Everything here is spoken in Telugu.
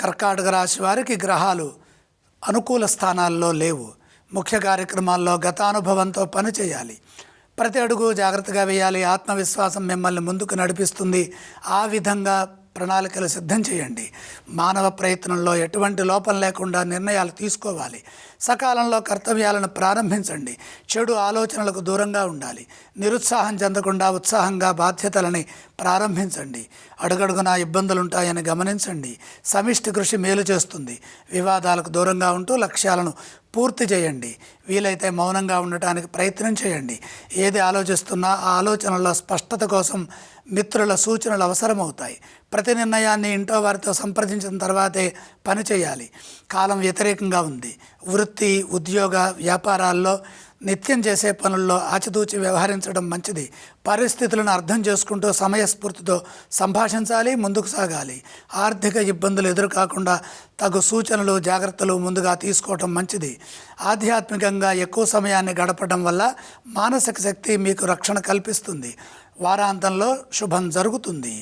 కర్కాటక రాశి వారికి గ్రహాలు అనుకూల స్థానాల్లో లేవు. ముఖ్య కార్యక్రమాల్లో గతానుభవంతో పనిచేయాలి. ప్రతి అడుగు జాగ్రత్తగా వేయాలి. ఆత్మవిశ్వాసం మిమ్మల్ని ముందుకు నడిపిస్తుంది. ఆ విధంగా ప్రణాళికలు సిద్ధం చేయండి. మానవ ప్రయత్నంలో ఎటువంటి లోపం లేకుండా నిర్ణయాలు తీసుకోవాలి. సకాలంలో కర్తవ్యాలను ప్రారంభించండి. చెడు ఆలోచనలకు దూరంగా ఉండాలి. నిరుత్సాహం చెందకుండా ఉత్సాహంగా బాధ్యతలని ప్రారంభించండి. అడుగడుగునా ఇబ్బందులుంటాయని గమనించండి. సమిష్టి కృషి మేలు చేస్తుంది. వివాదాలకు దూరంగా ఉంటూ లక్ష్యాలను పూర్తి చేయండి. వీలైతే మౌనంగా ఉండటానికి ప్రయత్నం చేయండి. ఏది ఆలోచిస్తున్నా ఆ ఆలోచనల్లో స్పష్టత కోసం మిత్రుల సూచనలు అవసరమవుతాయి. ప్రతి నిర్ణయాన్ని ఇంట్లో వారితో సంప్రదించిన తర్వాతే పని చేయాలి. కాలం వ్యతిరేకంగా ఉంది. వృత్తి, ఉద్యోగ, వ్యాపారాల్లో నిత్యం చేసే పనుల్లో ఆచితూచి వ్యవహరించడం మంచిది. పరిస్థితులను అర్థం చేసుకుంటూ సమయస్ఫూర్తితో సంభాషించాలి, ముందుకు సాగాలి. ఆర్థిక ఇబ్బందులు ఎదురుకాకుండా తగు సూచనలు, జాగ్రత్తలు ముందుగా తీసుకోవటం మంచిది. ఆధ్యాత్మికంగా ఎక్కువ సమయాన్ని గడపడం వల్ల మానసిక శక్తి మీకు రక్షణ కల్పిస్తుంది. వారాంతంలో శుభం జరుగుతుంది.